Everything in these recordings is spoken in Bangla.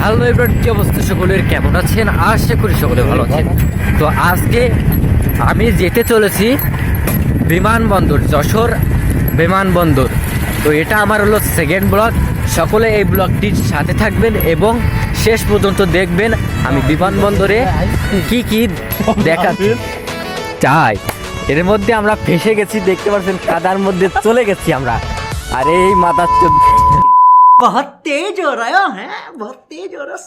হ্যালো এভরিওয়ান, কি অবস্থা সকলের? কেমন আছেন? আশা করি সকলে ভালো আছেন। তো আজকে আমি যেতে চলেছি বিমানবন্দর, যশোর বিমানবন্দর। তো এটা আমার হলো সেকেন্ড ব্লগ। সকলে এই ব্লগটির সাথে থাকবেন এবং শেষ পর্যন্ত দেখবেন আমি বিমানবন্দরে কি কি দেখা চাই। এর মধ্যে আমরা ফেসে গেছি, দেখতে পাচ্ছেন কাদার মধ্যে চলে গেছি আমরা। আর এই মাথার बहुत तेज हो रहा है बहुत तेज हो रहा।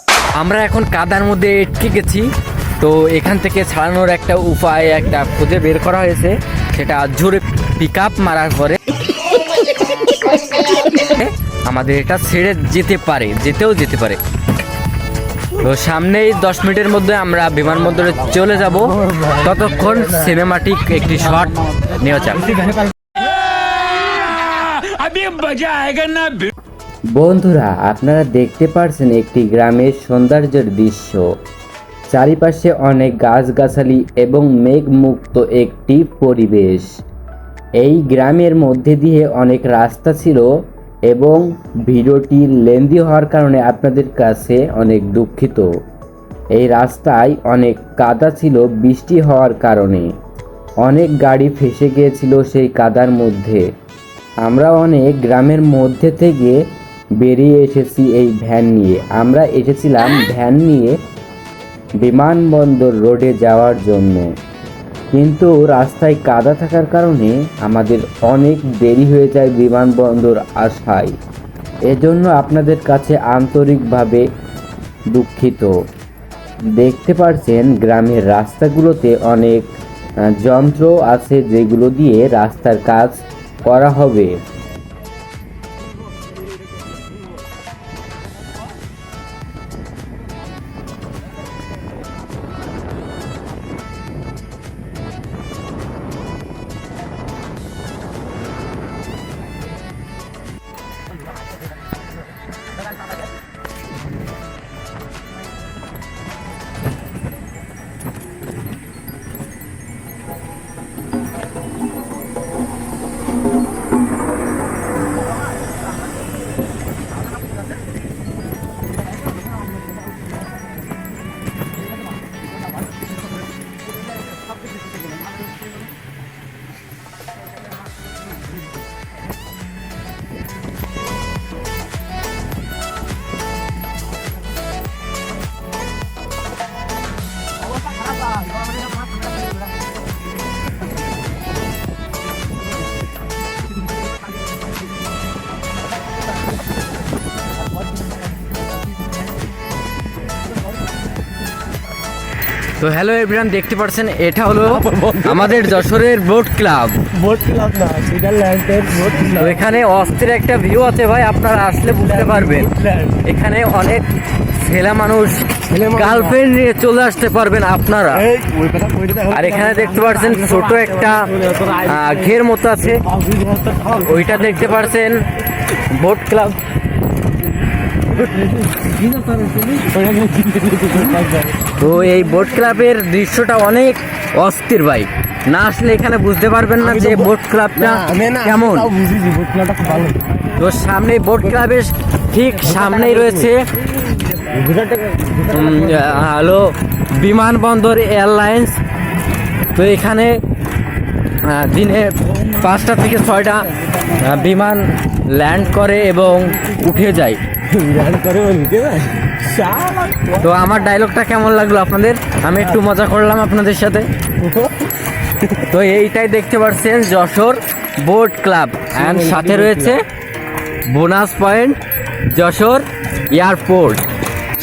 আমরা এখন কাদার মধ্যে আটকে গেছি। তো এখান থেকে ছাড়ানোর একটা উপায় একটা খুঁজে বের করা হয়েছে, সেটা জোরে পিক আপ মারার পরে আমাদের এটা ছেড়ে যেতেও যেতে পারে। তো সামনেই 10 মিনিটের মধ্যে আমরা বিমানবন্দরে চলে যাব। ততক্ষণ সিনেমাটিক একটি শট নেওয়া যাক। বন্ধুরা, আপনারা দেখতে পাচ্ছেন একটি গ্রামের সৌন্দর্যের দৃশ্য। চারিপাশে অনেক গাছগাছালি এবং মেঘমুক্ত একটি পরিবেশ। এই গ্রামের মধ্যে দিয়ে অনেক রাস্তা ছিল এবং ভিডিওটি লেন্দি হওয়ার কারণে আপনাদের কাছে অনেক দুঃখিত। এই রাস্তায় অনেক কাদা ছিল বৃষ্টি হওয়ার কারণে। অনেক গাড়ি ফেসে গিয়েছিল সেই কাদার মধ্যে। আমরা অনেক গ্রামের মধ্যে থেকে বেরিয়ে এসেছি এই ভ্যান নিয়ে। আমরা এসেছিলাম ভ্যান নিয়ে বিমানবন্দর রোডে যাওয়ার জন্য, কিন্তু রাস্তায় কাদা থাকার কারণে আমাদের অনেক দেরি হয়ে যায় বিমানবন্দর আসায়। এজন্য আপনাদের কাছে আন্তরিকভাবে দুঃখিত। দেখতে পাচ্ছেন গ্রামের রাস্তাগুলোতে অনেক যন্ত্র আছে যেগুলো দিয়ে রাস্তার কাজ করা হবে। তো হ্যালো এভরিওয়ান, দেখতে পাচ্ছেন এটা হলো আমাদের যশোরের বোট ক্লাব। না সুইজারল্যান্ডের বোট তো এখানে অস্থির একটা ভিউ আছে ভাই, আপনারা আসলে বুঝতে পারবেন। এখানে অনেক ছেলে মানুষ গার্লফ্রেন্ড নিয়ে চলে আসতে পারবেন আপনারা। আর এখানে দেখতে পাচ্ছেন ছোট একটা ঘের মতো আছে, ওইটা দেখতে পাচ্ছেন বোট ক্লাব। তো এই বোট ক্লাবের দৃশ্যটা অনেক অস্থির ভাই, না আসলে এখানে বুঝতে পারবেন না যে বোট ক্লাবটা কেমন। তো সামনে বোট ক্লাবের ঠিক সামনেই রয়েছে হলো বিমানবন্দর এয়ারলাইন্স। তো এখানে দিনে 5টা থেকে 6টা বিমান ল্যান্ড করে এবং উঠে যায়। তো আমার ডায়লগটা কেমন লাগলো আপনাদের? আমি একটু মজা করলাম আপনাদের সাথে। তো এইটাই দেখতে পাচ্ছেন যশোর বোট ক্লাব, অ্যান্ড সাথে রয়েছে বোনাস পয়েন্ট যশোর এয়ারপোর্ট,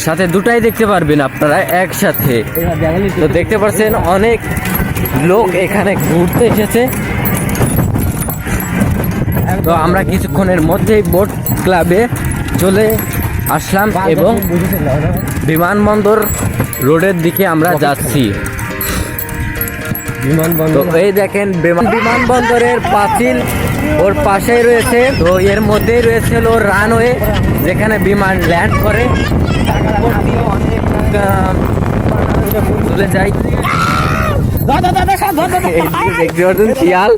সাথে দুটাই দেখতে পারবেন আপনারা একসাথে। তো দেখতে পাচ্ছেন অনেক লোক এখানে ঘুরতে এসেছে। তো আমরা কিছুক্ষণের মধ্যেই বোট ক্লাবে চলে আসলাম এবং বিমানবন্দর রোডের দিকে আমরা যাচ্ছি। তো এই দেখেন বিমানবন্দরের পাঁচিল ওর পাশেই রয়েছে। তো এর মধ্যেই রয়েছে হলো রানওয়ে, যেখানে বিমান ল্যান্ড করে চলে যায়। দেখতে পাচ্ছেন শিয়াল।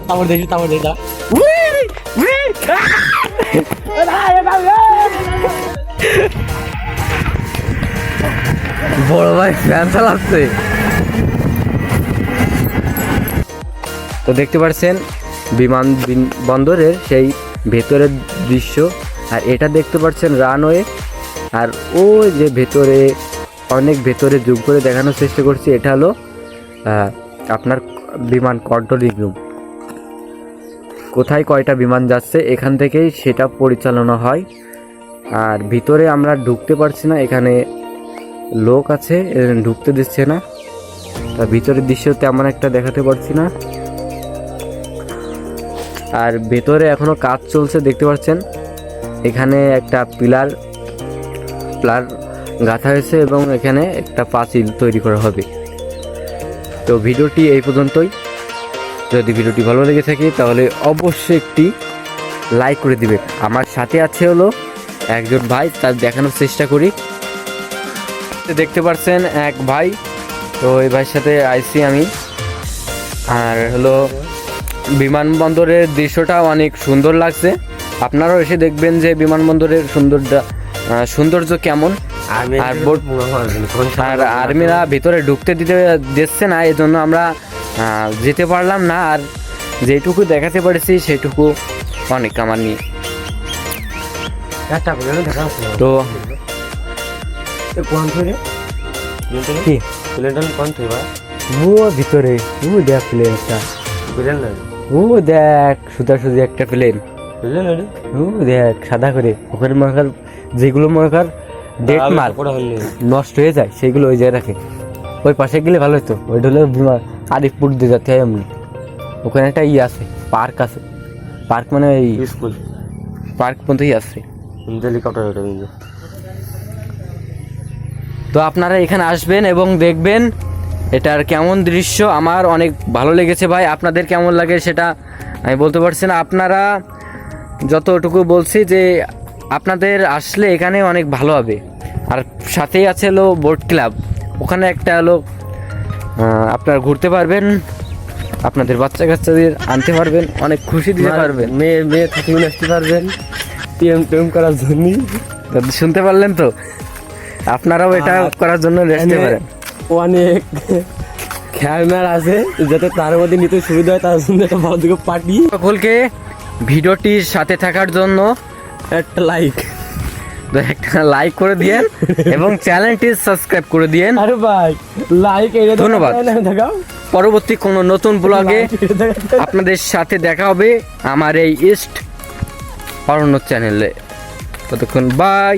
বড় ভাই ফ্যান চালাচ্ছে। তো দেখতে পাচ্ছেন বন্দরের সেই ভেতরের দৃশ্য, আর এটা দেখতে পাচ্ছেন রানওয়ে, আর ওই যে ভেতরে অনেক ভেতরে জুম করে দেখানোর চেষ্টা করছি, এটা হলো আপনার বিমান কন্ট্রোলিং রুম। কোথায় কয়টা বিমান যাচ্ছে এখান থেকেই সেটা পরিচালনা হয়। আর ভিতরে আমরা ঢুকতে পারছি না, এখানে লোক আছে ঢুকতে দিচ্ছে না, তা ভিতরের দৃশ্য তেমন একটা দেখাতে পারছি না। আর ভেতরে এখনো কাজ চলছে দেখতে পাচ্ছেন, এখানে একটা পিলার গাঁথা হয়েছে এবং এখানে একটা পাঁচিল তৈরি করা হবে। তো ভিডিওটি এই পর্যন্তই। যদি ভিডিওটি ভালো লেগে থাকে তাহলে অবশ্যই একটি লাইক করে দিবেন। আমার সাথে আছে হলো একজন ভাই, তার দেখানোর চেষ্টা করি। দেখতে পাচ্ছেন এক ভাই, তো এই ভাইয়ের সাথে আইসি আমি। আর হলো বিমানবন্দরের দৃশ্যটা অনেক সুন্দর লাগছে, আপনারাও এসে দেখবেন যে বিমানবন্দরের সৌন্দর্য কেমন। আর আর্মিরা ভিতরে ঢুকতে দিচ্ছে না, এই জন্য আমরা যেতে পারলাম না। আর যেটুকু দেখাতে পেরেছি সেটুকু অনেক আমার নিয়ে। তো কি ভিতরে দেখ প্লেনটা, দেখ সোজাসুজি একটা প্লেন, দেখ সাদা করে। ওখানে মনে যেগুলো মনে কর ডেট মাল নষ্ট হয়ে যায় সেগুলো ওই জায়গায় রাখে। ওই পাশে গেলে ভালো হতো, ওইটা হলো আরিফপুর দিয়ে যেতে হয় এমনি। ওখানে একটা আছে, পার্ক আছে, পার্ক মানে এই স্কুল পার্ক পর্যন্তই আছে। তো আপনারা এখানে আসবেন এবং দেখবেন এটার কেমন দৃশ্য। আমার অনেক ভালো লেগেছে ভাই, আপনাদের কেমন লাগে সেটা আমি বলতে পারছি না। আপনারা যতটুকু বলছি যে আপনাদের আসলে এখানে অনেক ভালো হবে। আর সাথেই আছে হলো বোট ক্লাব, ওখানে একটা হলো আপনারা ঘুরতে পারবেন, আপনাদের বাচ্চা কাচ্চাদের আনতে পারবেন, অনেক খুশি দিতে পারবেন, মেয়ে থাকলে আসতে পারবেন টেম করার জন্য। শুনতে পারলেন তো, আপনারাও এটা করার জন্য আসতে পারেন। অনেক খেলনার আছে, যাতে তার মধ্যে নিতে সুবিধা হয়, তার জন্য একটা ভালো দিকে পার্টি। সকলকে ভিডিওটির সাথে থাকার জন্য একটা লাইক করে দিয়েন এবং চ্যানেলটি সাবস্ক্রাইব করে দিয়েন। আরে ভাই লাইক, ধন্যবাদ। পরবর্তী কোনো নতুন ব্লগে আপনাদের সাথে দেখা হবে আমার এই ইস্ট অরণ্য চ্যানেলে। ততক্ষণ বাই।